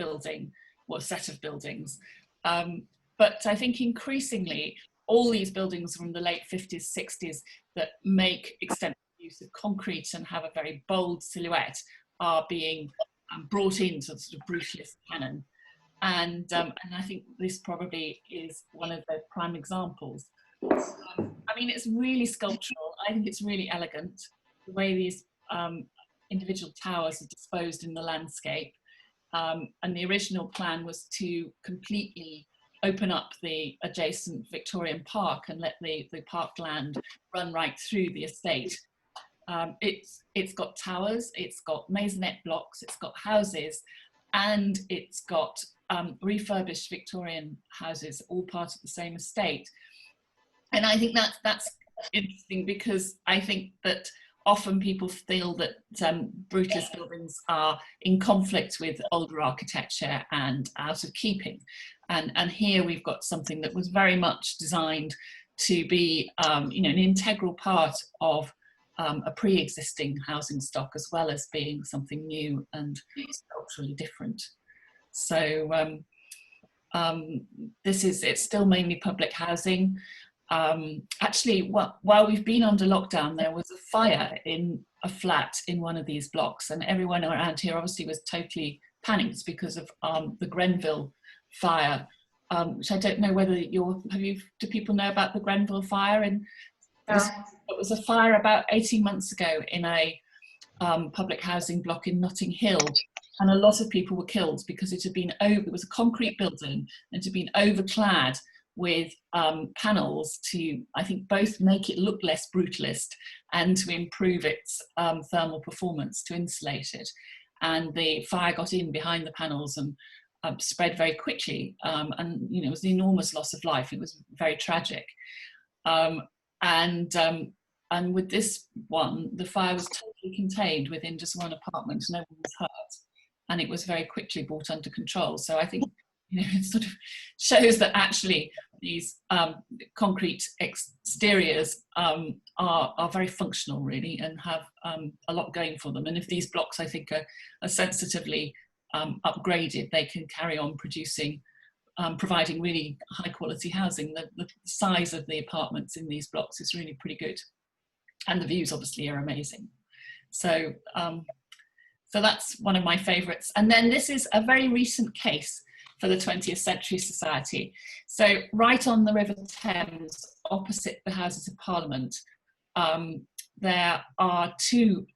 building, or set of buildings. But I think increasingly, all these buildings from the late 50s, 60s that make extensive use of concrete and have a very bold silhouette are being brought into the sort of brutalist canon. And I think this probably is one of the prime examples. I mean, it's really sculptural. I think it's really elegant, the way these individual towers are disposed in the landscape. And the original plan was to completely open up the adjacent Victorian Park and let the parkland run right through the estate. It's got towers, it's got maisonette blocks, it's got houses, and it's got refurbished Victorian houses, all part of the same estate. And I think that's interesting, because I think that often people feel that brutalist buildings are in conflict with older architecture and out of keeping. And here we've got something that was very much designed to be you know, an integral part of a pre-existing housing stock, as well as being something new and culturally different. So it's still mainly public housing. Actually, while we've been under lockdown, there was a fire in a flat in one of these blocks, and everyone around here obviously was totally panicked because of the Grenville fire, which I don't know whether do people know about the Grenville fire? And it was a fire about 18 months ago in a public housing block in Notting Hill, and a lot of people were killed because it was a concrete building and it had been overclad with panels to, I think, both make it look less brutalist and to improve its thermal performance, to insulate it. And the fire got in behind the panels and spread very quickly, and you know, it was an enormous loss of life. It was very tragic. And with this one, the fire was totally contained within just one apartment. No one was hurt, and it was very quickly brought under control. So I think, you know, it sort of shows that actually these concrete exteriors are very functional, really, and have a lot going for them. And if these blocks, I think, are sensitively upgraded, they can carry on providing really high quality housing. The size of the apartments in these blocks is really pretty good, and the views obviously are amazing. So so that's one of my favourites. And then this is a very recent case for the 20th Century Society. So right on the River Thames, opposite the Houses of Parliament, there are two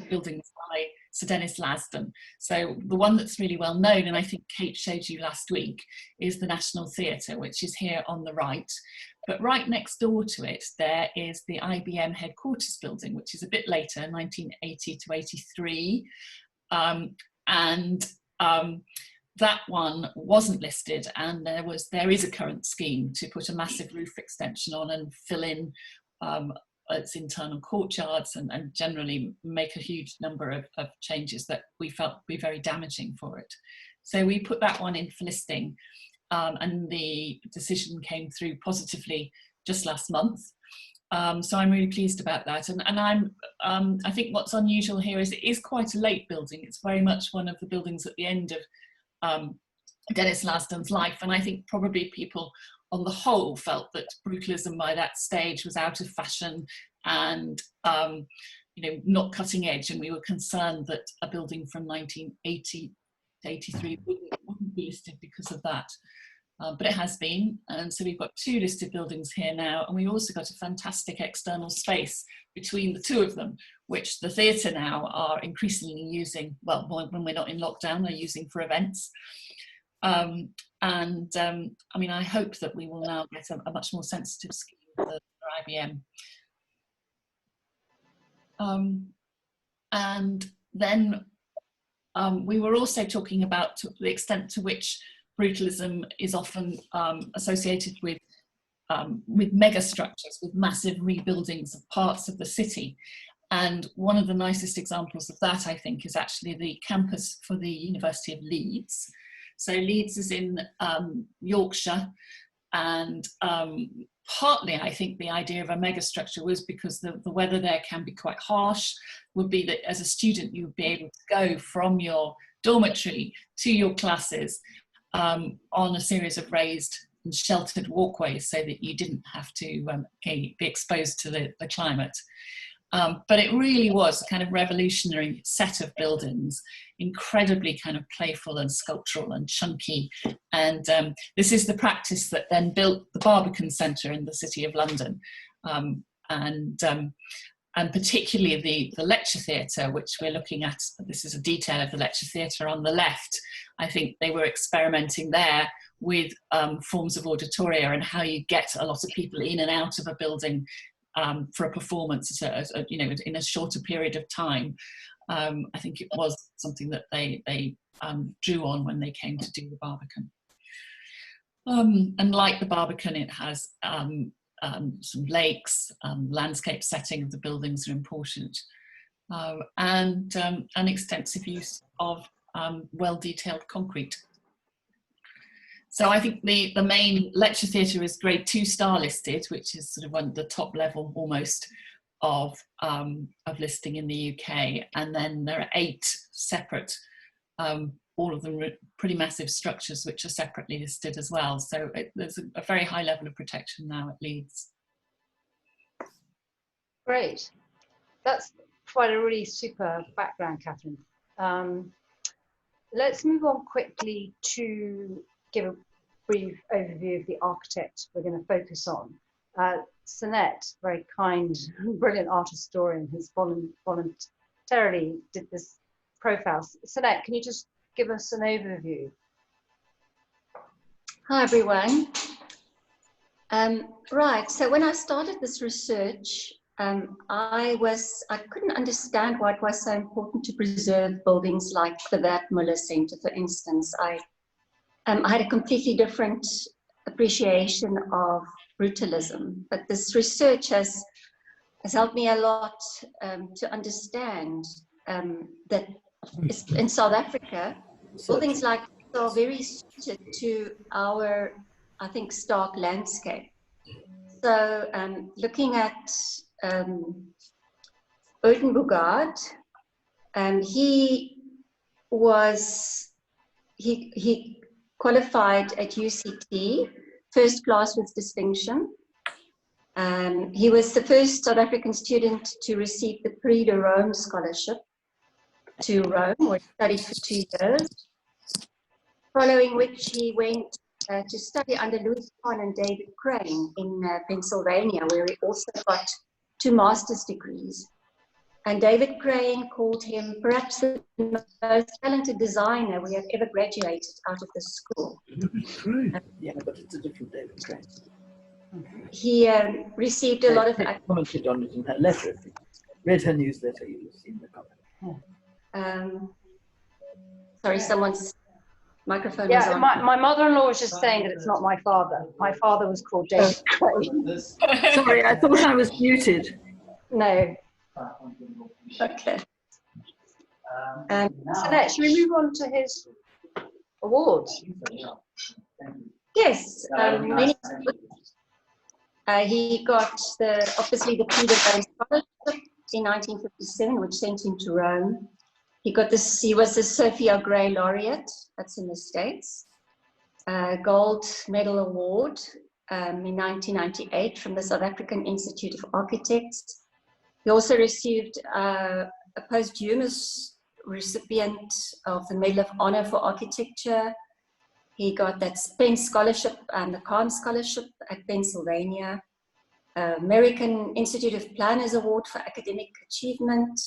buildings by Sir Dennis Lasdon. So the one that's really well known, and I think Kate showed you last week, is the National Theatre, which is here on the right. But right next door to it, there is the IBM headquarters building, which is a bit later, 1980 to 83. That one wasn't listed, and there is a current scheme to put a massive roof extension on and fill in its internal courtyards and generally make a huge number of changes that we felt would be very damaging for it. So we put that one in for listing, and the decision came through positively just last month. So I'm really pleased about that. And I think what's unusual here is it is quite a late building. It's very much one of the buildings at the end of Dennis Lasdon's life, and I think probably people on the whole felt that brutalism by that stage was out of fashion and you know, not cutting edge, and we were concerned that a building from 1980 to 83 wouldn't be listed because of that. But it has been, and so we've got two listed buildings here now, and we've also got a fantastic external space between the two of them, which the theatre now are increasingly using, well, when we're not in lockdown, they're using for events. I mean, I hope that we will now get a much more sensitive scheme for IBM. And then we were also talking about the extent to which brutalism is often associated with megastructures, with massive rebuildings of parts of the city. And one of the nicest examples of that, I think, is actually the campus for the University of Leeds. So Leeds is in Yorkshire, and partly I think the idea of a megastructure was because the weather there can be quite harsh, would be that as a student you would be able to go from your dormitory to your classes on a series of raised and sheltered walkways so that you didn't have to be exposed to the climate. But it really was a kind of revolutionary set of buildings, incredibly kind of playful and sculptural and chunky. And this is the practice that then built the Barbican Centre in the City of London. And particularly the lecture theatre, which we're looking at. This is a detail of the lecture theatre on the left. I think they were experimenting there with forms of auditoria and how you get a lot of people in and out of a building for a performance, you know, in a shorter period of time. I think it was something that they drew on when they came to do the Barbican. And like the Barbican, it has some lakes, landscape setting of the buildings are important, and an extensive use of well-detailed concrete. So I think the main lecture theatre is grade 2 star listed, which is sort of on the top level almost of listing in the UK. And then there are 8 separate, all of them pretty massive structures which are separately listed as well. So there's a very high level of protection now at Leeds. Great. That's quite a really super background, Catherine. Let's move on quickly to give a brief overview of the architect we're going to focus on. Sanet, very kind, brilliant art historian, who's voluntarily did this profile. Sanet, can you just give us an overview? Hi, everyone. Right, so when I started this research, I couldn't understand why it was so important to preserve buildings like the Werdmuller Centre, for instance. I had a completely different appreciation of brutalism, but this research has helped me a lot to understand that in South Africa, buildings like this are very suited to our, I think, stark landscape. So looking at Uytenbogaardt, he qualified at UCT, first class with distinction. He was the first South African student to receive the Prix de Rome scholarship to Rome, where he studied for 2 years, following which he went to study under Louis Kahn and David Crane in Pennsylvania, where he also got 2 master's degrees. And David Crane called him perhaps the most talented designer we have ever graduated out of the school. Yeah, but it's a different David Crane. He received a lot of... I commented on it in her letter. If you read her newsletter, you will see in the comment. Sorry, someone's microphone Yeah, was on. my mother-in-law was just saying that it's not my father. My father was called David Crane. Sorry, I thought I was muted. No. Okay. So next, should we move on to his awards? Yes, he got obviously the Prix de Rome scholarship in 1957, which sent him to Rome. He was the Sophia Gray Laureate, that's in the States. Gold Medal Award in 1998 from the South African Institute of Architects. He also received a posthumous recipient of the Medal of Honor for Architecture. He got that Spence Scholarship and the Kahn Scholarship at Pennsylvania. American Institute of Planners Award for Academic Achievement.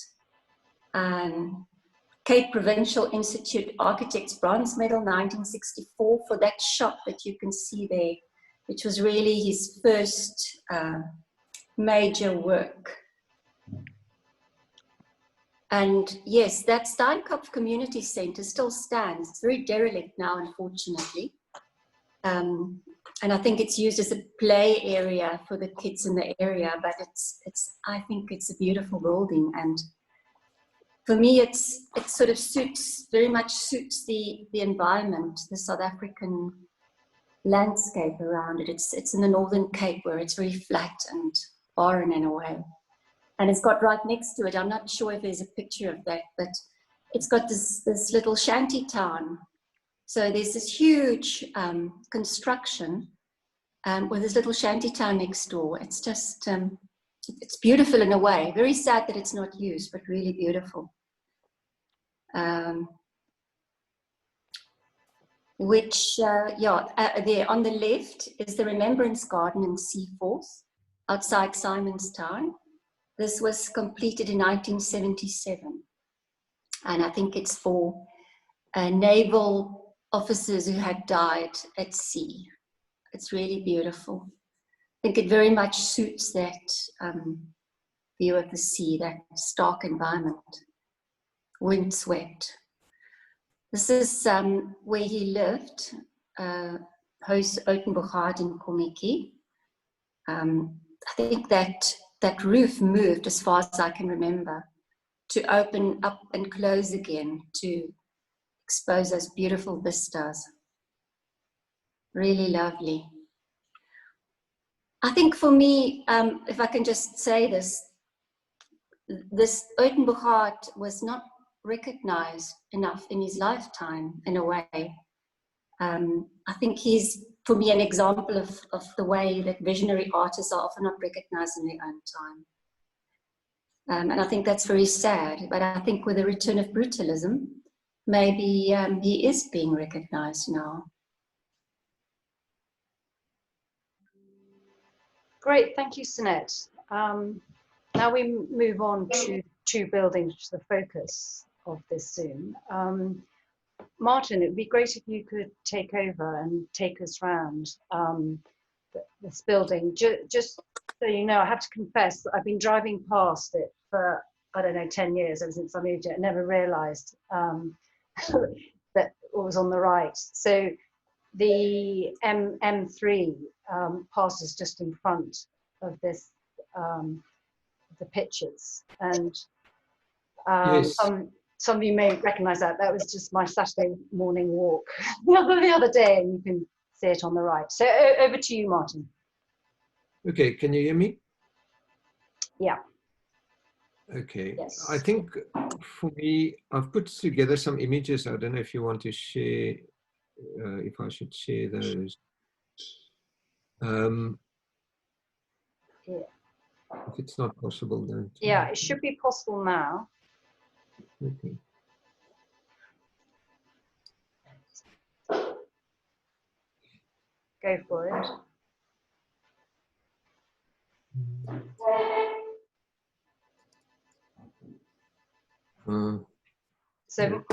Cape Provincial Institute Architects Bronze Medal 1964 for that shop that you can see there, which was really his first major work. And yes, that Steinkopf Community Centre still stands. It's very derelict now, unfortunately. And I think it's used as a play area for the kids in the area, but I think it's a beautiful building. And for me, it sort of very much suits the environment, the South African landscape around it. It's in the Northern Cape where it's very flat and barren in a way. And it's got right next to it, I'm not sure if there's a picture of that, but it's got this little shanty town. So there's this huge construction with this little shanty town next door. It's just, it's beautiful in a way. Very sad that it's not used, but really beautiful. There on the left is the Remembrance Garden in Seaforth, outside Simonstown. This was completed in 1977. And I think it's for naval officers who had died at sea. It's really beautiful. I think it very much suits that view of the sea, that stark environment, windswept. This is where he lived, Huis Uytenbogaardt in Kommetjie. I think that roof moved, as far as I can remember, to open up and close again to expose those beautiful vistas. Really lovely. I think for me, if I can just say this Uytenbogaardt was not recognized enough in his lifetime, in a way. I think he's, for me, an example of the way that visionary artists are often not recognized in their own time. And I think that's very sad, but I think with the return of brutalism, maybe he is being recognized now. Great, thank you, Sanet. Now we move on to two buildings, which is the focus of this Zoom. Martin, it would be great if you could take over and take us around this building. Just so you know, I have to confess that I've been driving past it for, I don't know, 10 years, ever since I moved here. I never realised that it was on the right. So the M3 passes just in front of this, the pictures. And yes. Some of you may recognise that. That was just my Saturday morning walk the other day, and you can see it on the right. So over to you, Martin. Okay, can you hear me? Yeah. Okay. Yes. I think for me, I've put together some images. I don't know if you want to share, if I should share those. Yeah. If it's not possible, then. Yeah, it should be possible now. Okay. Go for it. So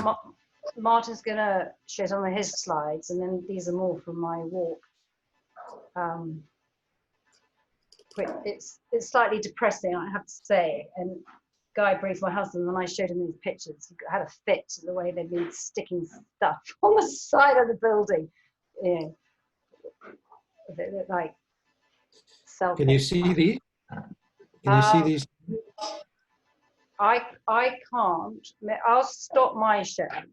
Martin's going to share some of his slides, and then these are more from my walk. It's slightly depressing, I have to say. And Guy Briggs, my husband, when I showed him these pictures, he had a fit at the way they've been sticking stuff on the side of the building. Yeah. They look like self. Can you see these? Can you see these? I can't. I'll stop my share.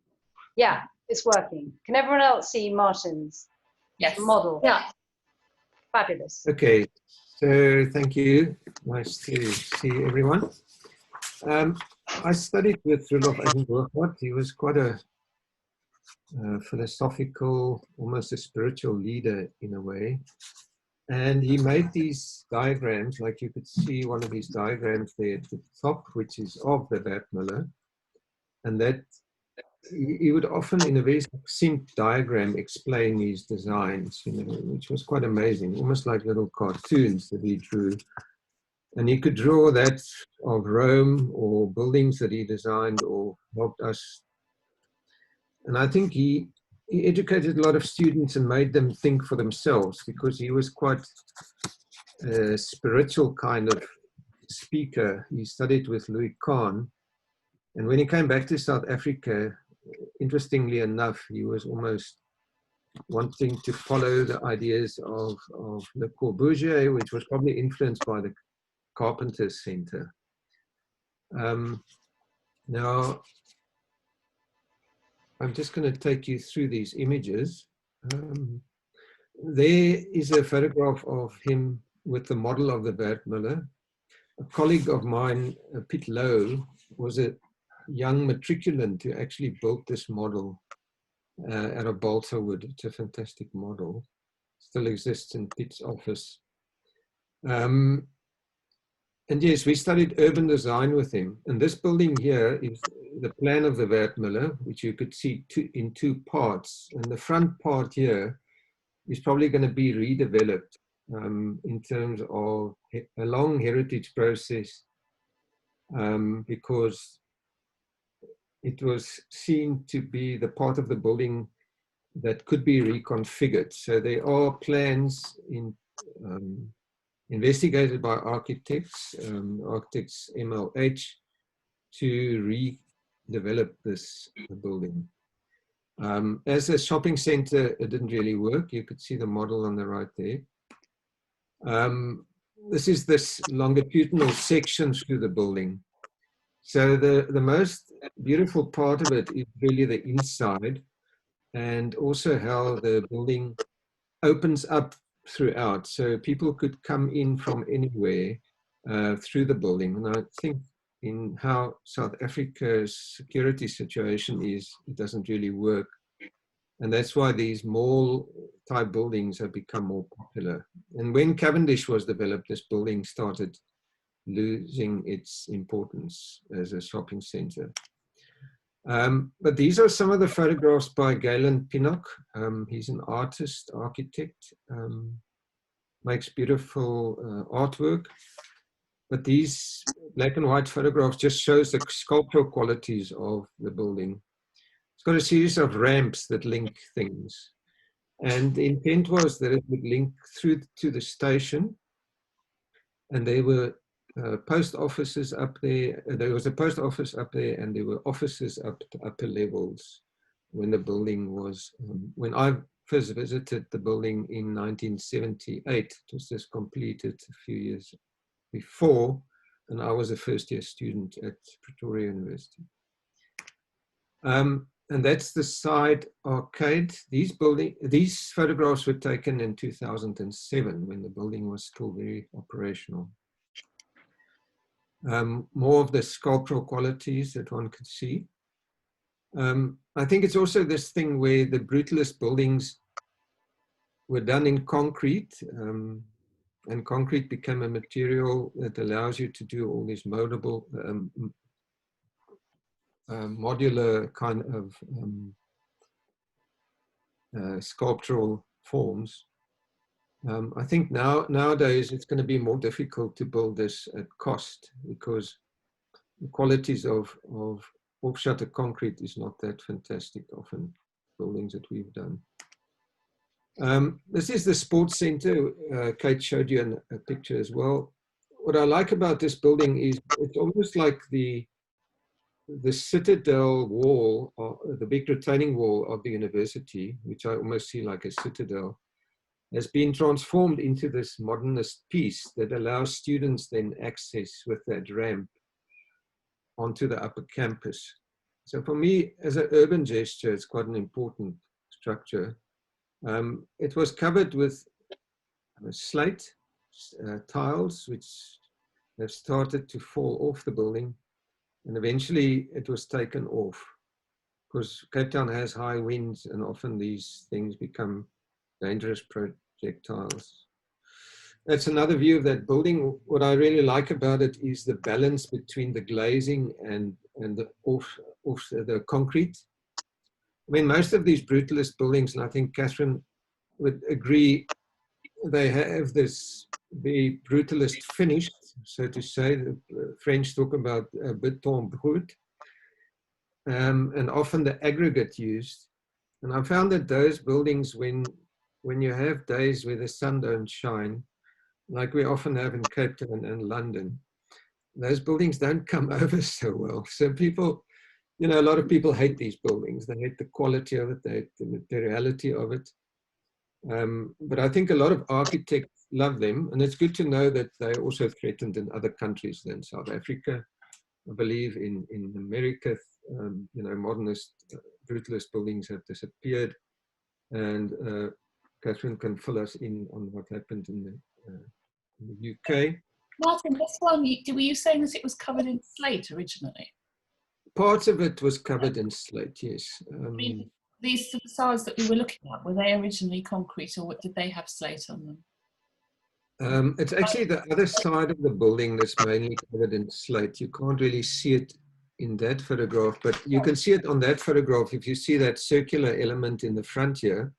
Yeah, it's working. Can everyone else see Martin's model? Yeah. Fabulous. Okay, so thank you. Nice to see everyone. I studied with Roelof Uytenbogaardt. He was quite a philosophical, almost a spiritual leader in a way. And he made these diagrams, like you could see one of these diagrams there at the top, which is of the Werdmuller. And that he would often, in a very succinct diagram, explain his designs, you know, which was quite amazing, almost like little cartoons that he drew. And he could draw that of Rome or buildings that he designed or helped us. And I think he educated a lot of students and made them think for themselves, because he was quite a spiritual kind of speaker. He studied with Louis Kahn. And when he came back to South Africa, interestingly enough, he was almost wanting to follow the ideas of Le Corbusier, which was probably influenced by the Carpenters Center. Now, I'm just going to take you through these images. There is a photograph of him with the model of the Werdmuller. A colleague of mine, Piet Lowe, was a young matriculant who actually built this model out of balsa wood. It's a fantastic model. Still exists in Piet's office. And yes, we studied urban design with him. And this building here is the plan of the Werdmuller, which you could see in two parts. And the front part here is probably going to be redeveloped in terms of a long heritage process, because it was seen to be the part of the building that could be reconfigured. So there are plans investigated by architects, architects MLH, to redevelop this building. As a shopping center, it didn't really work. You could see the model on the right there. This is this longitudinal section through the building. So the most beautiful part of it is really the inside, and also how the building opens up throughout. So people could come in from anywhere through the building. And I think in how South Africa's security situation is, it doesn't really work. And that's why these mall type buildings have become more popular. And when Cavendish was developed, this building started losing its importance as a shopping center. But these are some of the photographs by Galen Pinnock. He's an artist, architect, makes beautiful artwork. But these black and white photographs just shows the sculptural qualities of the building. It's got a series of ramps that link things. And the intent was that it would link through to the station. And there were post offices up there. There was a post office up there, and there were offices up to upper levels when the building was, when I first visited the building in 1978, it was just completed a few years before, and I was a first-year student at Pretoria University. And that's the side arcade. These photographs were taken in 2007 when the building was still very operational. More of the sculptural qualities that one could see. I think it's also this thing where the brutalist buildings were done in concrete, and concrete became a material that allows you to do all these moldable, modular kind of sculptural forms. I think nowadays it's going to be more difficult to build this at cost, because the qualities of off-shutter concrete is not that fantastic often, buildings that we've done. This is the sports center. Kate showed you a picture as well. What I like about this building is it's almost like the citadel wall, or the big retaining wall of the university, which I almost see like a citadel, has been transformed into this modernist piece that allows students then access with that ramp onto the upper campus. So for me, as an urban gesture, it's quite an important structure. It was covered with slate tiles, which have started to fall off the building. And eventually it was taken off, because Cape Town has high winds, and often these things become dangerous projectiles. That's another view of that building. What I really like about it is the balance between the glazing and the the concrete. I mean, most of these brutalist buildings, and I think Catherine would agree, they have this very brutalist finish, so to say. The French talk about béton brut, and often the aggregate used. And I found that those buildings, when you have days where the sun don't shine, like we often have in Cape Town and London, those buildings don't come over so well. So people, you know, a lot of people hate these buildings. They hate the quality of it, they hate the materiality of it. But I think a lot of architects love them, and it's good to know that they're also threatened in other countries than South Africa. I believe in America, you know, modernist, brutalist buildings have disappeared, and Catherine can fill us in on what happened in the UK. Martin, this one, were you saying that it was covered in slate originally? parts of it was covered in slate, yes. I mean, these facades that we were looking at, were they originally concrete, or did they have slate on them? It's actually the other side of the building that's mainly covered in slate. You can't really see it in that photograph, but you can see it on that photograph. If you see that circular element in the front here,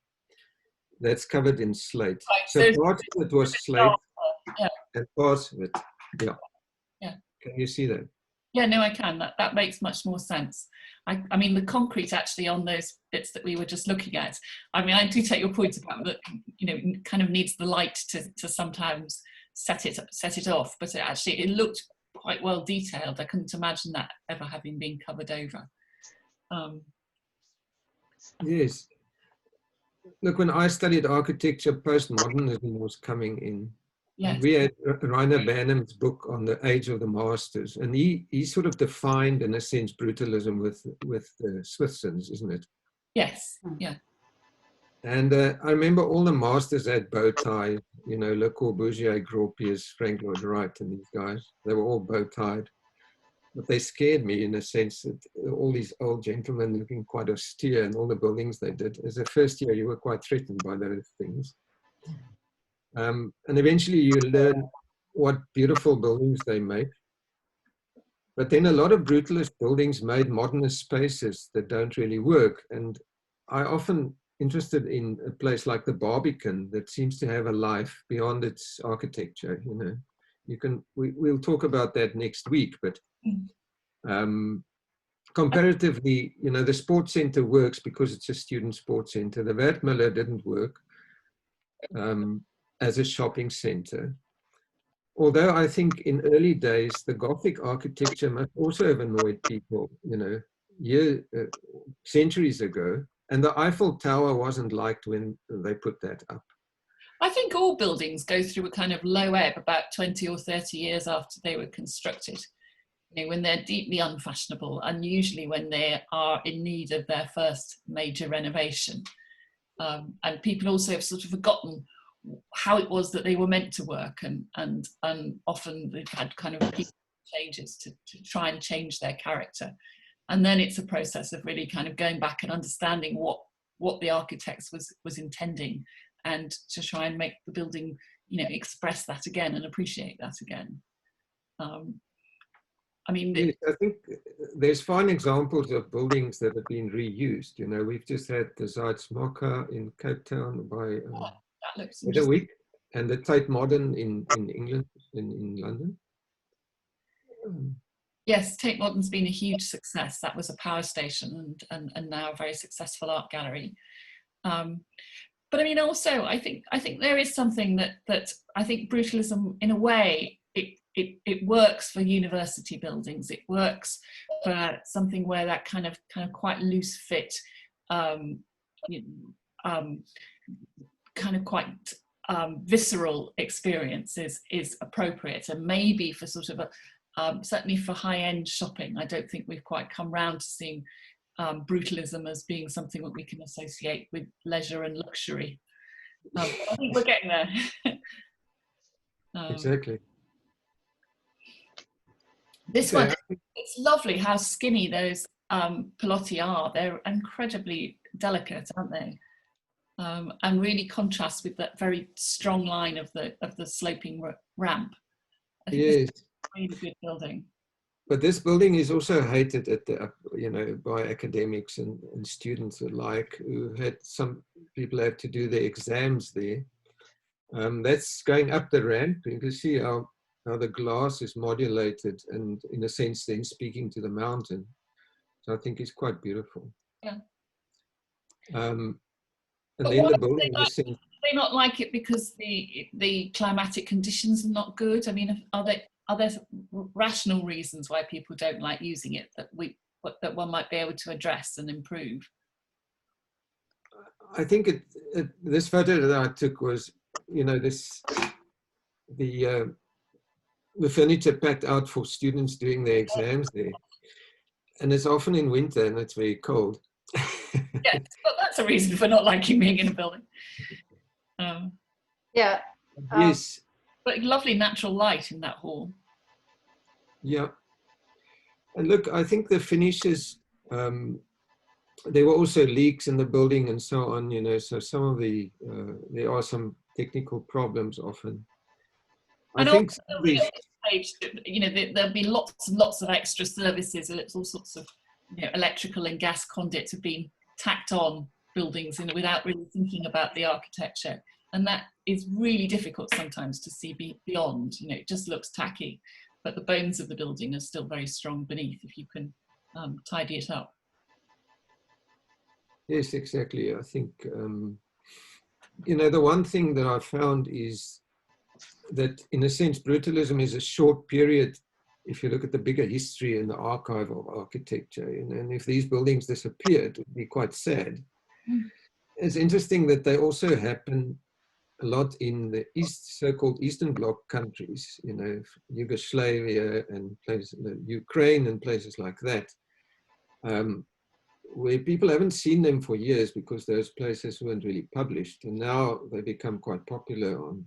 that's covered in slate. Right, so part of it was slate, yeah. and parts of it, yeah. Yeah. Can you see that? Yeah, no, I can. That makes much more sense. I mean, the concrete actually on those bits that we were just looking at, I mean, I do take your point about that, you know, kind of needs the light to sometimes set it off, but it looked quite well detailed. I couldn't imagine that ever having been covered over. Yes. Look, when I studied architecture, postmodernism was coming in. Yes. We had Rainer Banham's book on the age of the masters, and he sort of defined, in a sense, brutalism with the Swissons, isn't it? Yes, yeah. And I remember all the masters had bow ties, you know, Le Corbusier, Gropius, Frank Lloyd Wright, and these guys. They were all bow tied. But they scared me in a sense that all these old gentlemen looking quite austere and all the buildings they did. As a first year, you were quite threatened by those things. And eventually you learn what beautiful buildings they make. But then a lot of brutalist buildings made modernist spaces that don't really work. And I often interested in a place like the Barbican that seems to have a life beyond its architecture. You know, you can, we'll talk about that next week, but comparatively, you know, the sports center works because it's a student sports center. The Werdmuller didn't work as a shopping center. Although I think in early days, the Gothic architecture must also have annoyed people, you know, centuries ago. And the Eiffel Tower wasn't liked when they put that up. I think all buildings go through a kind of low ebb about 20 or 30 years after they were constructed. You know, when they're deeply unfashionable, and usually when they are in need of their first major renovation. And people also have sort of forgotten how it was that they were meant to work, and often they've had kind of changes to try and change their character. And then it's a process of really kind of going back and understanding what the architects was intending, and to try and make the building, you know, express that again and appreciate that again. I mean, yes, I think there's fine examples of buildings that have been reused. You know, we've just had the Zuidsmokka in Cape Town by that looks the week, and the Tate Modern in England, in London. Yes, Tate Modern's been a huge success. That was a power station, and now a very successful art gallery. But I mean, also, I think there is something that I think brutalism, in a way, it works for university buildings. It works for something where that kind of quite loose fit, kind of quite visceral experience is appropriate, and maybe for sort of certainly for high-end shopping. I don't think we've quite come round to seeing brutalism as being something that we can associate with leisure and luxury. I think we're getting there. Exactly. This one, it's lovely how skinny those pilotti are. They're incredibly delicate, aren't they? And really contrast with that very strong line of the sloping ramp. I think yes. It's a really good building. But this building is also hated at the, you know, by academics and students alike, who had, some people have to do their exams there. That's going up the ramp. You can see how the glass is modulated and, in a sense, then speaking to the mountain. So I think it's quite beautiful. Yeah. And then the building is... They not like it because the climatic conditions are not good? I mean, are there rational reasons why people don't like using it that one might be able to address and improve? I think this photo that I took was, you know, the furniture packed out for students doing their exams there, and it's often in winter and it's very cold. Yes, well, that's a reason for not liking being in a building. Yeah. Yes. But lovely natural light in that hall. Yeah. And look, I think the finishes, there were also leaks in the building and so on, you know, so some of the, there are some technical problems often. I think also building at this stage, you know, there'll be lots and lots of extra services, and it's all sorts of, you know, electrical and gas conduits have been tacked on buildings, you know, without really thinking about the architecture, and that is really difficult sometimes to see beyond. You know, it just looks tacky, but the bones of the building are still very strong beneath if you can tidy it up. Yes, exactly. I think, you know, the one thing that I found is that, in a sense, brutalism is a short period if you look at the bigger history in the archive of architecture. And if these buildings disappeared, it would be quite sad. Mm. It's interesting that they also happen a lot in the so-called Eastern Bloc countries, you know, Yugoslavia and places, Ukraine and places like that, where people haven't seen them for years because those places weren't really published, and now they become quite popular on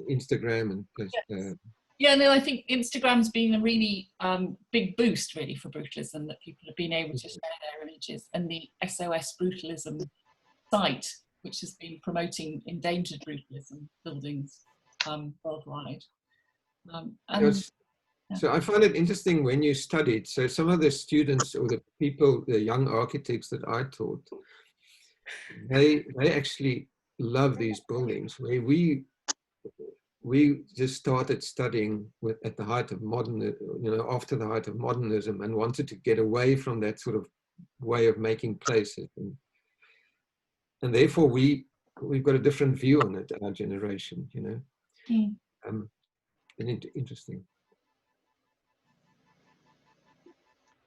Instagram and Yes. Yeah, no, I think Instagram's been a really big boost really for brutalism, that people have been able to share their images, and the SOS Brutalism site, which has been promoting endangered brutalism buildings worldwide. Yes. So I find it interesting when you studied, so some of the students or the people, the young architects that I taught, they actually love these buildings. Where we just started studying at the height of modernism, you know, after the height of modernism, and wanted to get away from that sort of way of making places, and therefore we've got a different view on it, our generation, you know. Mm. Interesting.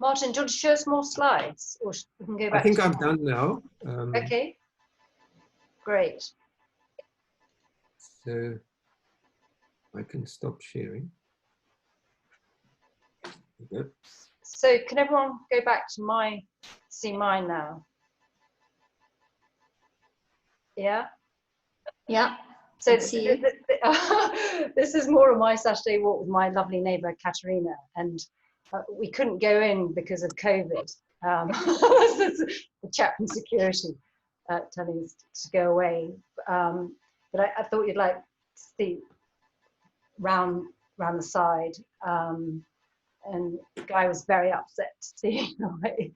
Martin, do you want to show us more slides, or we can go back? I think I'm done now. Okay, great. So I can stop sharing. Okay. So can everyone go back to see mine now? Yeah? Yeah. So this is more of my Saturday walk with my lovely neighbour Katerina, and we couldn't go in because of COVID. The chap in security telling us to go away. But I thought you'd like to see round the side. And the guy was very upset to see the way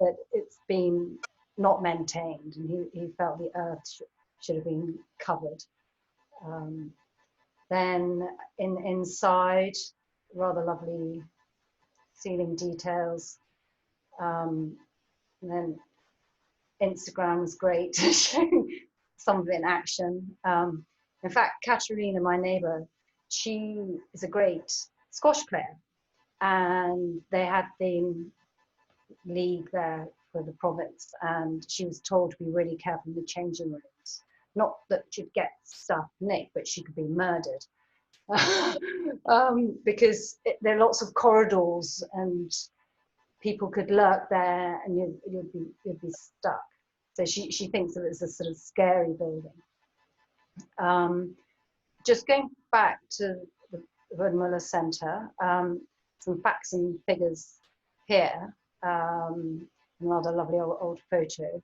that it's been not maintained, and he felt the earth should have been covered. Then inside, rather lovely ceiling details. And then Instagram was great, showing some of it in action. In fact, Katerina, my neighbour, she is a great squash player, and they had the league there for the province, and she was told to be really careful in the changing rooms. Not that she'd get stuff nicked, but she could be murdered. Because there are lots of corridors and people could lurk there, and you'd be stuck. So she thinks that it's a sort of scary building. Just going back to the Werdmuller Centre, some facts and figures here. Another lovely old photo.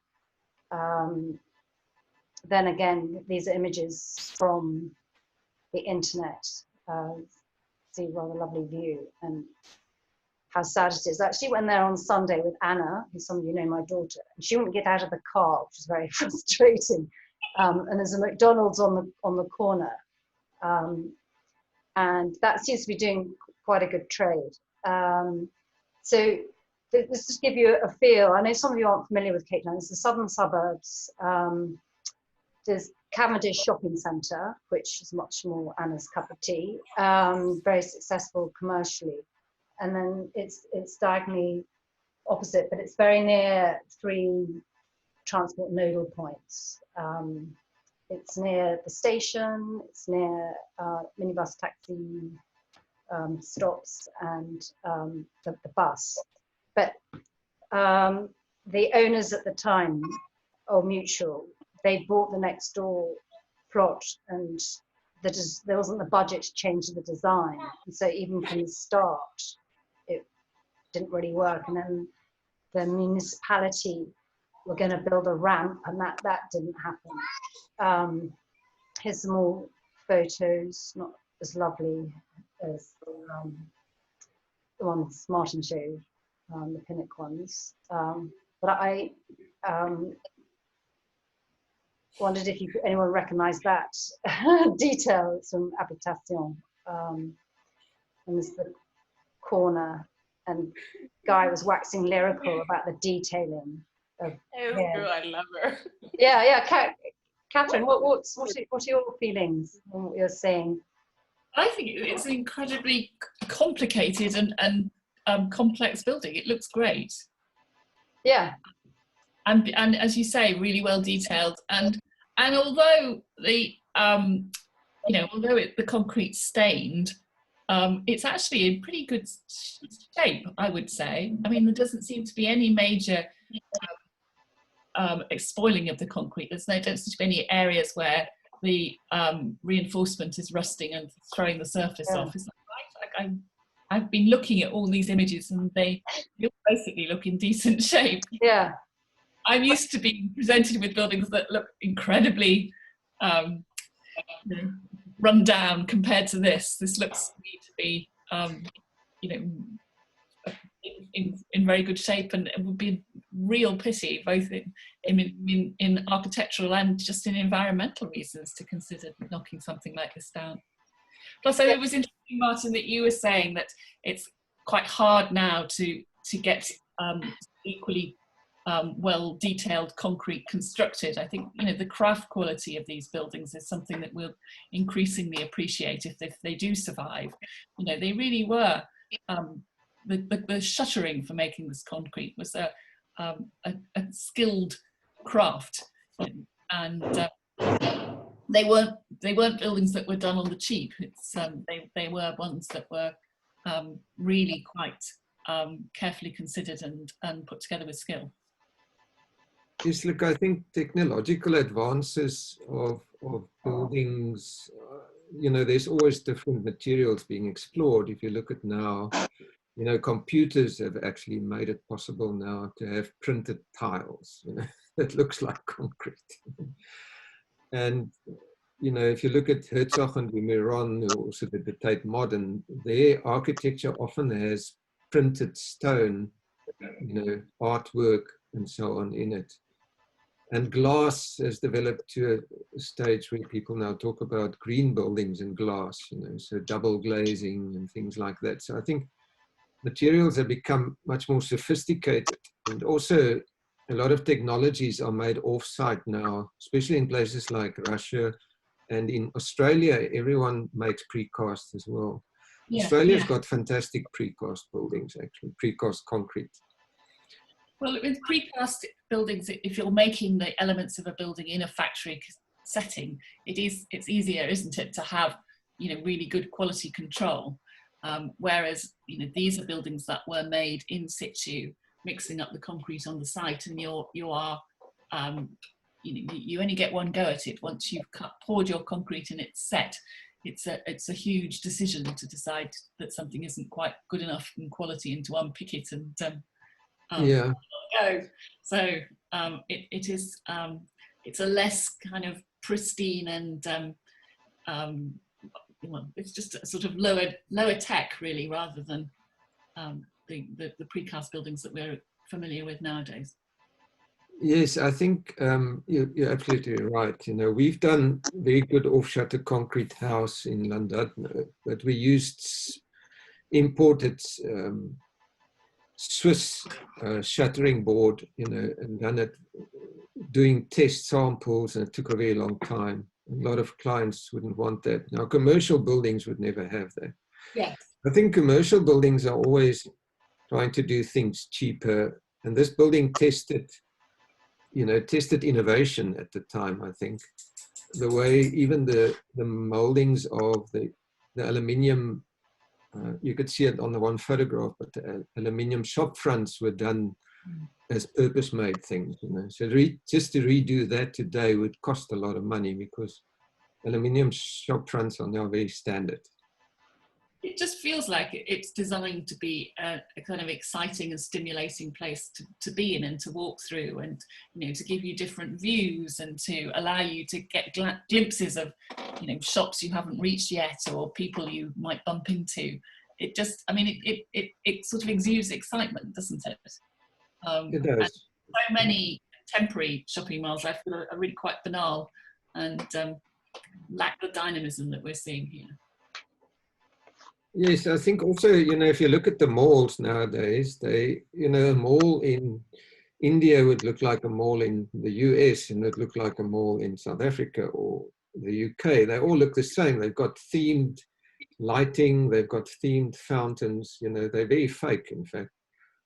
Then again, these are images from the internet. See a rather lovely view, and how sad it is. Actually went there on Sunday with Anna, who some of you know, my daughter, and she wouldn't get out of the car, which was very frustrating. And there's a McDonald's on the corner, and that seems to be doing quite a good trade. So this just give you a feel. I know some of you aren't familiar with Cape Town. It's the southern suburbs. There's Cavendish Shopping Centre, which is much more Anna's cup of tea. Very successful commercially. And then it's diagonally opposite, but it's very near 3 transport nodal points. It's near the station, it's near minibus taxi stops, and the bus. But the owners at the time, Old Mutual, they bought the next door plot, and there wasn't the budget to change the design. And so even from the start, didn't really work. And then the municipality were going to build a ramp, and that didn't happen. Here's some more photos, not as lovely as the ones Martin showed, the Pinnock ones. But I wondered if anyone recognised that detail. It's from Habitation. And there's the corner, and Guy was waxing lyrical about the detailing of I love her. Yeah. Catherine, what are your feelings on what you're saying? I think it's an incredibly complicated and complex building. It looks great. Yeah. And as you say, really well detailed. And although the the concrete's stained, it's actually in pretty good shape, I would say. I mean, there doesn't seem to be any major spoiling of the concrete. There don't seem to be any areas where the reinforcement is rusting and throwing the surface off. Is that right? I've been looking at all these images, and they basically look in decent shape. Yeah. I'm used to being presented with buildings that look incredibly run down compared to this. This looks to me to be, in very good shape, and it would be a real pity, both in architectural and just in environmental reasons, to consider knocking something like this down. Plus, it was interesting, Martin, that you were saying that it's quite hard now to get equally well detailed concrete constructed. I think the craft quality of these buildings is something that we'll increasingly appreciate if they do survive. They really were. The shuttering for making this concrete was a skilled craft, and they weren't buildings that were done on the cheap. They were ones that were really quite carefully considered and put together with skill. Yes, look, I think technological advances of buildings, there's always different materials being explored. If you look at now, computers have actually made it possible now to have printed tiles, that looks like concrete. And, if you look at Herzog and Miron, who also did the Tate Modern, their architecture often has printed stone, artwork and so on in it. And glass has developed to a stage where people now talk about green buildings in glass, so double glazing and things like that. So I think materials have become much more sophisticated, and also a lot of technologies are made off-site now, especially in places like Russia, and in Australia, everyone makes precast as well. Yeah, Australia's got fantastic precast buildings, actually, precast concrete. Well, with precast buildings, if you're making the elements of a building in a factory setting, it's easier, isn't it, to have really good quality control. Whereas these are buildings that were made in situ, mixing up the concrete on the site, and you only get one go at it. Once you've poured your concrete and it's set, it's a huge decision to decide that something isn't quite good enough in quality and to unpick it and yeah. Go. So it's a less kind of pristine and it's just a sort of lower tech, really, rather than the precast buildings that we're familiar with nowadays. Yes, I think you're absolutely right. We've done very good off-shutter concrete house in Llandudno, but we used imported Swiss shuttering board, and done it doing test samples, and it took a very long time. A lot of clients wouldn't want that. Now, commercial buildings would never have that. Yes. I think commercial buildings are always trying to do things cheaper, and this building tested innovation at the time. I think the way even the moldings of the aluminium, you could see it on the one photograph, but the aluminium shop fronts were done as purpose-made things. So just to redo that today would cost a lot of money, because aluminium shop fronts are now very standard. it just feels like it's designed to be a kind of exciting and stimulating place to be in and to walk through, and to give you different views and to allow you to get glimpses of shops you haven't reached yet or people you might bump into. It just, it sort of exudes excitement, doesn't it? It does. So many temporary shopping malls I feel are really quite banal and lack the dynamism that we're seeing here. Yes, I think also, if you look at the malls nowadays, a mall in India would look like a mall in the US, and it would look like a mall in South Africa or the UK. They all look the same. They've got themed lighting, they've got themed fountains, they're very fake, in fact.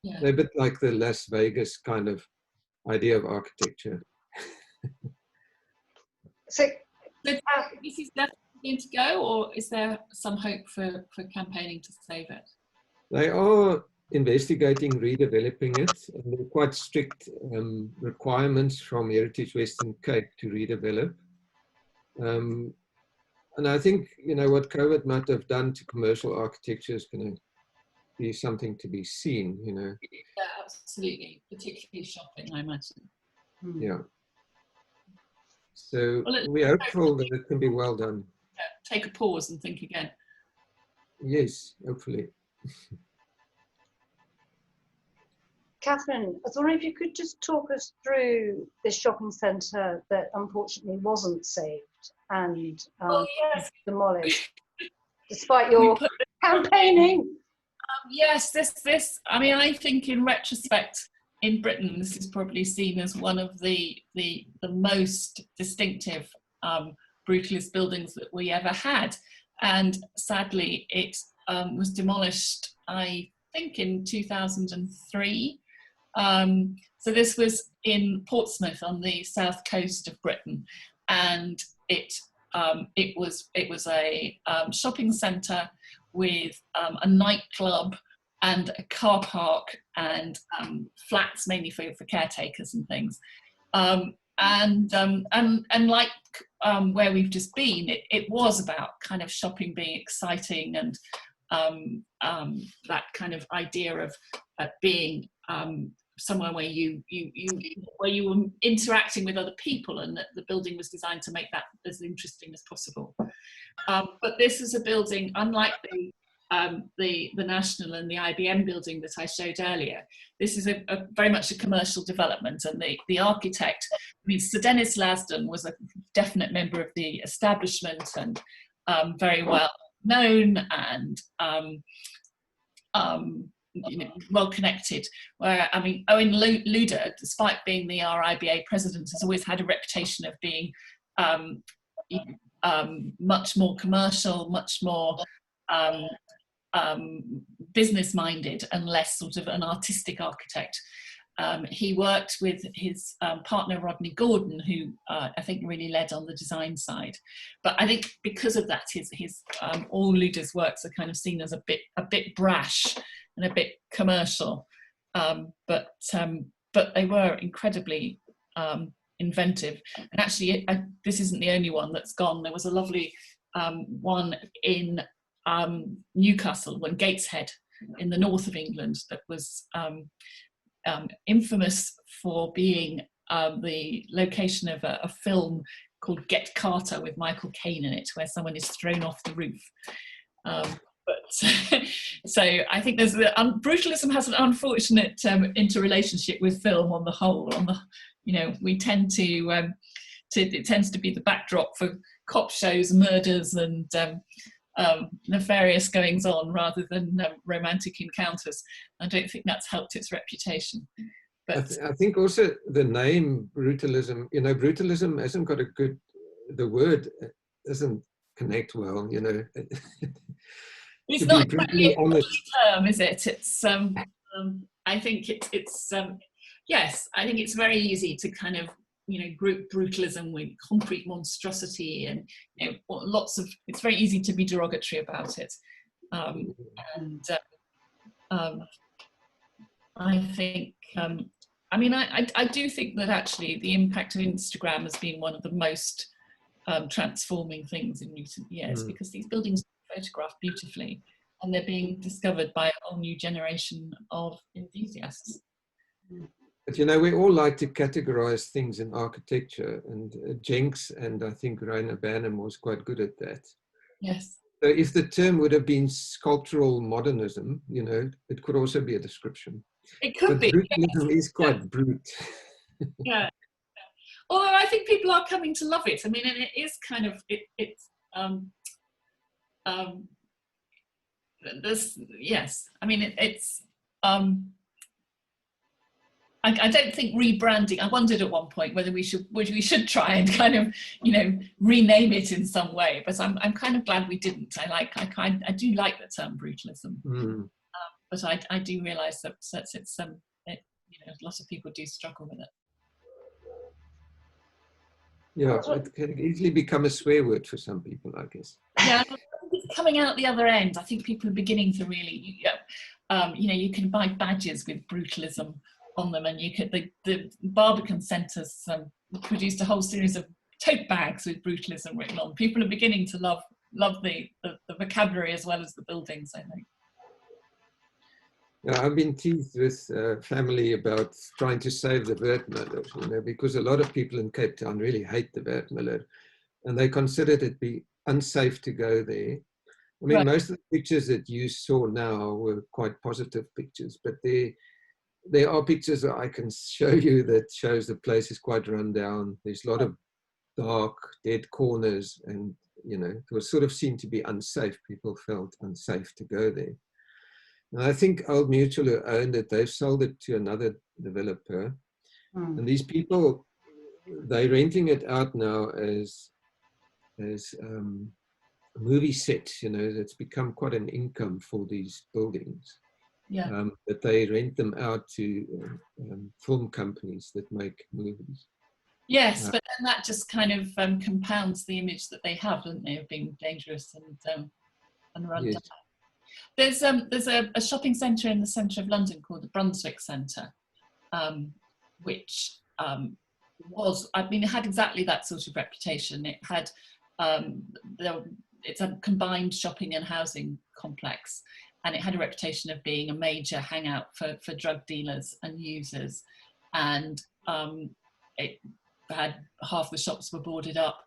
Yeah. They're a bit like the Las Vegas kind of idea of architecture. So this is definitely going to go, or is there some hope for campaigning to save it? They are investigating redeveloping it, and there are quite strict requirements from Heritage Western Cape to redevelop. And I think, what COVID might have done to commercial architecture is going to be something to be seen, Yeah, absolutely, particularly shopping, I imagine. Yeah. So we're hopeful that it can be well done. Take a pause and think again. Yes, hopefully. Catherine, I was wondering if you could just talk us through this shopping centre that unfortunately wasn't saved and demolished, despite your campaigning. Yes, I think in retrospect, in Britain, this is probably seen as one of the most distinctive brutalist buildings that we ever had. And sadly, it was demolished, I think, in 2003. So this was in Portsmouth on the south coast of Britain, and it was a shopping centre with a nightclub and a car park and flats mainly for caretakers and things. And like where we've just been, it was about kind of shopping being exciting and that kind of idea of being somewhere where you were interacting with other people, and that the building was designed to make that as interesting as possible. But this is a building, unlike the National and the IBM building that I showed earlier. This is a very much a commercial development, and the architect, Sir Dennis Lasdon, was a definite member of the establishment and very well known and well connected. Where Owen Luder, despite being the RIBA president, has always had a reputation of being much more commercial, much more business-minded, and less sort of an artistic architect. He worked with his partner Rodney Gordon, who I think really led on the design side. But I think because of that, his all Luder's works are kind of seen as a bit brash and a bit commercial, but they were incredibly inventive. And actually, this isn't the only one that's gone. There was a lovely one in Newcastle, in Gateshead, in the north of England, that was infamous for being the location of a film called Get Carter with Michael Caine in it, where someone is thrown off the roof. So I think there's brutalism has an unfortunate interrelationship with film on the whole. We tend to it tends to be the backdrop for cop shows, murders, and nefarious goings on rather than romantic encounters. I don't think that's helped its reputation. But I think also the name brutalism, brutalism hasn't got the word doesn't connect well, It's not exactly a term, is it? It's I think it's yes, I think it's very easy to kind of group brutalism with concrete monstrosity, and it's very easy to be derogatory about it. I think I do think that actually the impact of Instagram has been one of the most transforming things in recent years, because these buildings are photographed beautifully, and they're being discovered by a whole new generation of enthusiasts. But you know, we all like to categorize things in architecture, and Jenks and I think Rainer Banham was quite good at that. Yes. So if the term would have been sculptural modernism, you know, it could also be a description. It could but be. Brutalism is quite brute. Yeah. Although I think people are coming to love it. I mean, and it is kind of, yes. I mean, I don't think rebranding. I wondered at one point whether we should try and kind of, you know, rename it in some way. But I'm kind of glad we didn't. I do like the term brutalism, but I do realise that it's you know, a lot of people do struggle with it. Yeah, it can easily become a swear word for some people, I guess. Yeah, it's coming out the other end. I think people are beginning to really, you know, you can buy badges with brutalism on them, and you could the Barbican Centre's produced a whole series of tote bags with brutalism written on. People are beginning to love the vocabulary as well as the buildings, I think. Yeah, I've been teased with family about trying to save the Werdmuller, you know, because a lot of people in Cape Town really hate the Werdmuller, and they considered it be unsafe to go there. I mean, most of the pictures that you saw now were quite positive pictures, but there are pictures that I can show you that shows the place is quite run down. There's a lot of dark, dead corners, and, you know, it was sort of seen to be unsafe. People felt unsafe to go there. And I think Old Mutual, who owned it, they've sold it to another developer. And these people, they're renting it out now as movie sets, you know. It's become quite an income for these buildings. Yeah. But they rent them out to film companies that make movies. Yes, but then that just kind of compounds the image that they have, doesn't they, of being dangerous and run down. There's a shopping centre in the centre of London called the Brunswick Centre, which it had exactly that sort of reputation. It had it's a combined shopping and housing complex, and it had a reputation of being a major hangout for drug dealers and users, and it had half the shops were boarded up.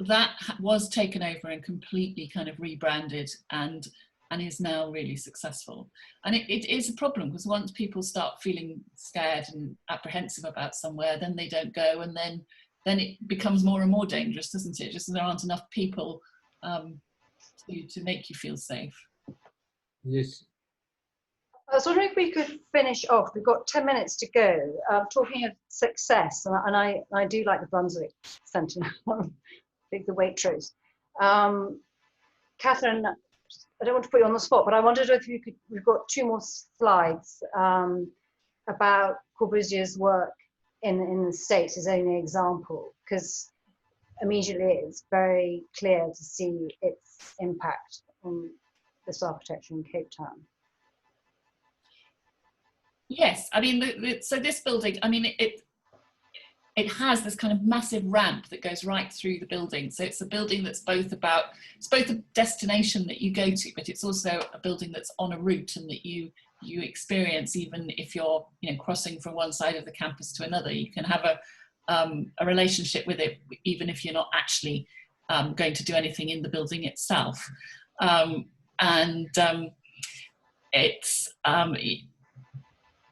That was taken over and completely kind of rebranded and is now really successful. And it is a problem, because once people start feeling scared and apprehensive about somewhere, then they don't go, and then it becomes more and more dangerous, doesn't it? Just there aren't enough people to make you feel safe. Yes. I was wondering if we could finish off. We've got 10 minutes to go. Talking of success, and I do like the Brunswick Centre. The Waitrose. Catherine, I don't want to put you on the spot, but I wondered if you could, we've got 2 more slides about Corbusier's work in the States as only example, because immediately it's very clear to see its impact on this architecture in Cape Town. Yes, I mean, so this building, I mean, it has this kind of massive ramp that goes right through the building. So it's a building that's both a destination that you go to, but it's also a building that's on a route and that you experience, even if you're, you know, crossing from one side of the campus to another. You can have a relationship with it, even if you're not actually going to do anything in the building itself.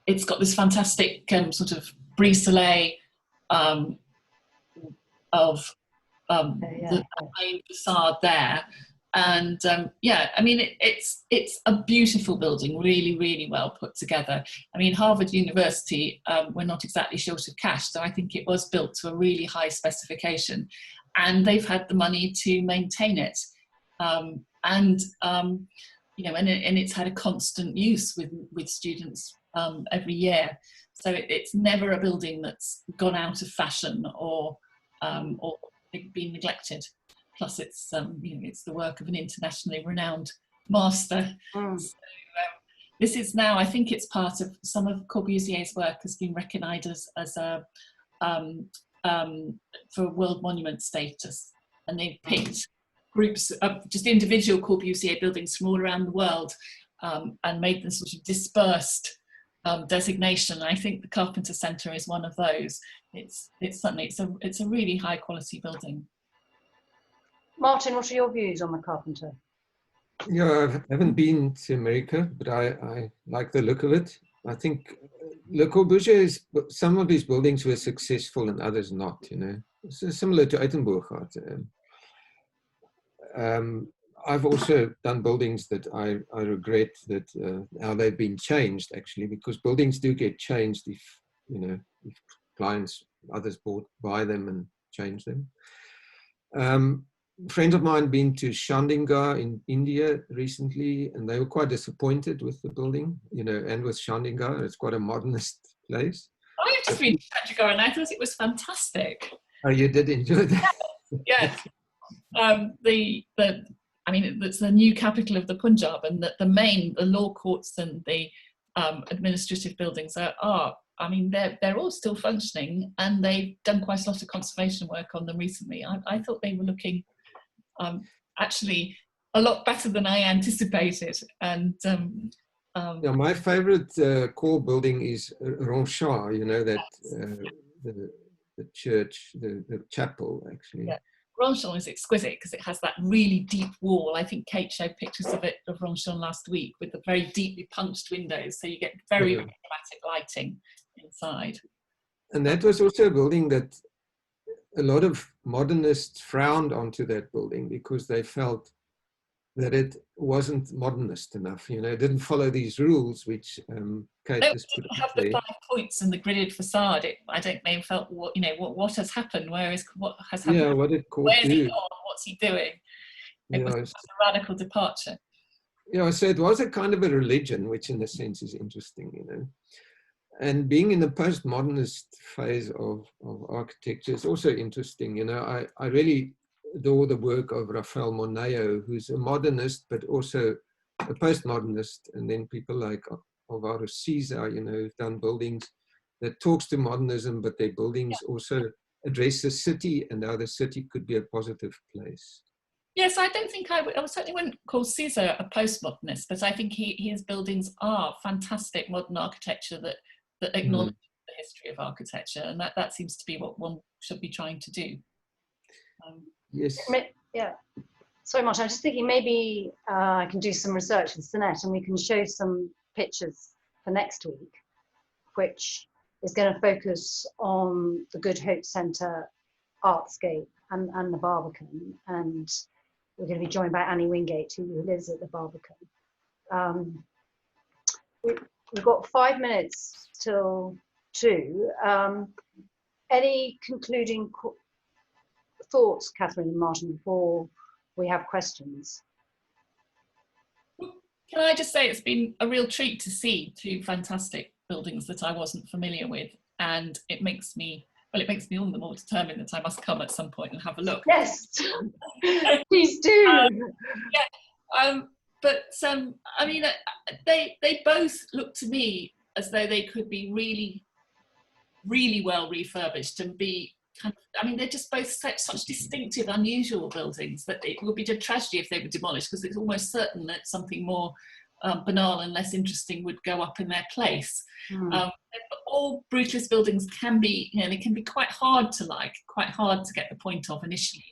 It's got this fantastic sort of brise-soleil of the main facade there, and yeah, I mean, it's a beautiful building, really, really well put together. I mean, Harvard University were not exactly short of cash, so I think it was built to a really high specification, and they've had the money to maintain it, you know, and it's had a constant use with students every year. So it's never a building that's gone out of fashion or been neglected. Plus, it's you know, it's the work of an internationally renowned master. So, this is now, I think it's part of some of Corbusier's work has been recognised as a for World Monument status, and they've picked groups of just individual Corbusier buildings from all around the world, and made them sort of dispersed designation. I think the Carpenter Centre is one of those. It's a really high quality building. Martin, what are your views on the Carpenter? Yeah, I haven't been to America, but I like the look of it. I think Le Corbusier, some of his buildings were successful and others not, you know. So similar to Uytenbogaardt. I've also done buildings that I regret that how they've been changed, actually, because buildings do get changed if, you know, if clients, others buy them and change them. Friends of mine been to Chandigarh in India recently, and they were quite disappointed with the building, you know, and with Chandigarh. It's quite a modernist place. I've just been to Chandigarh and I thought it was fantastic. Oh, you did enjoy that? Yes. I mean, it's the new capital of the Punjab, and the law courts and the administrative buildings are I mean, they're all still functioning, and they've done quite a lot of conservation work on them recently. I thought they were looking actually a lot better than I anticipated. And yeah, my favorite core building is Ronchamp, you know, that the church, the chapel, actually. Yeah. Ronchamp is exquisite because it has that really deep wall. I think Kate showed pictures of Ronchamp last week with the very deeply punched windows, so you get very dramatic lighting inside. And that was also a building that a lot of modernists frowned onto that building because they felt that it wasn't modernist enough. You know, it didn't follow these rules, which Kate has put have the 5 points and the gridded facade. I don't know. Felt what has happened? What has happened? Yeah, what did Croft do? Where's he gone? What's he doing? It was a radical departure. Yeah, so it was a kind of a religion, which in a sense is interesting, you know. And being in the postmodernist phase of architecture is also interesting. You know, I really adore the work of Raphael Moneo, who's a modernist, but also a postmodernist. And then people like Alvaro Siza, you know, who've done buildings that talks to modernism, but their buildings also address the city and how the city could be a positive place. Yes, I don't think I certainly wouldn't call Caesar a postmodernist, but I think his buildings are fantastic modern architecture that acknowledge the history of architecture, and that seems to be what one should be trying to do. Yes. Yeah. Sorry, Martin, I'm just thinking maybe I can do some research with Sanet and we can show some pictures for next week, which is going to focus on the Good Hope Centre artscape and the Barbican. And we're going to be joined by Annie Wingate, who lives at the Barbican. We've got 5 minutes till 2. Any concluding thoughts, Catherine and Martin, before we have questions? Can I just say it's been a real treat to see 2 fantastic buildings that I wasn't familiar with, and it makes me all the more determined that I must come at some point and have a look. Yes, please do. But I mean, they both look to me as though they could be really, really well refurbished and be kind of, I mean, they're just both such distinctive, unusual buildings that it would be a tragedy if they were demolished, because it's almost certain that something more banal and less interesting would go up in their place. All brutalist buildings can be, you know, they can be quite hard to like, quite hard to get the point of initially.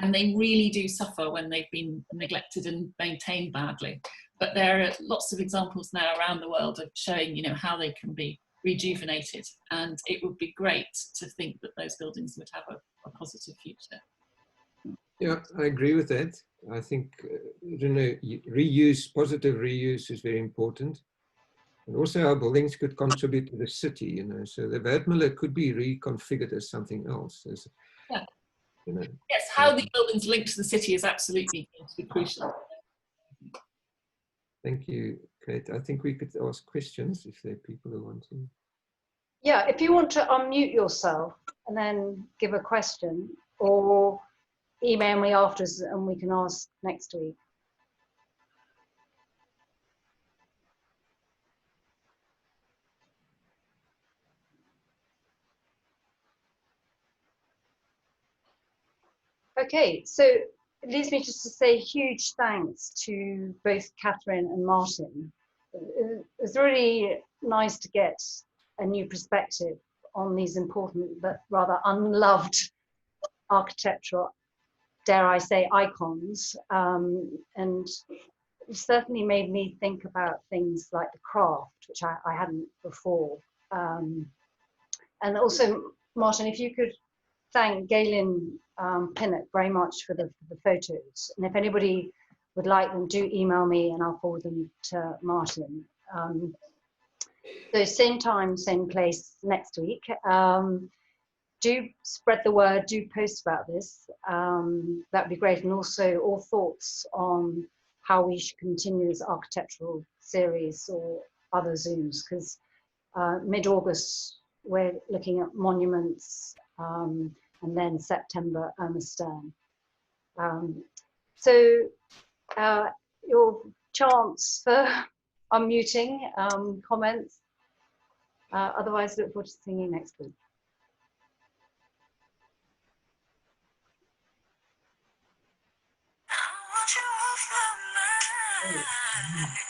And they really do suffer when they've been neglected and maintained badly. But there are lots of examples now around the world of showing, you know, how they can be rejuvenated. And it would be great to think that those buildings would have a positive future. Yeah, I agree with that. I think, you know, reuse, positive reuse is very important. And also our buildings could contribute to the city, you know, so the Werdmuller could be reconfigured as something else. Yeah. You know, yes, how the buildings link to the city is absolutely going to be crucial. Thank you, Kate. I think we could ask questions if there are people who want to. Yeah, if you want to unmute yourself and then give a question, or email me after and we can ask next week. Okay, so it leaves me just to say huge thanks to both Catherine and Martin. It was really nice to get a new perspective on these important but rather unloved architectural, dare I say, icons. And it certainly made me think about things like the Croft, which I hadn't before. And also, Martin, if you could thank Galen Pinnock very much for the photos. And if anybody would like them, do email me and I'll forward them to Martin. So same time, same place next week. Do spread the word, do post about this. That'd be great. And also all thoughts on how we should continue this architectural series or other Zooms, because mid-August, we're looking at monuments, and then September, Irma Stern. So your chance for unmuting, comments. Otherwise, look forward to seeing you next week. I want you off my mind.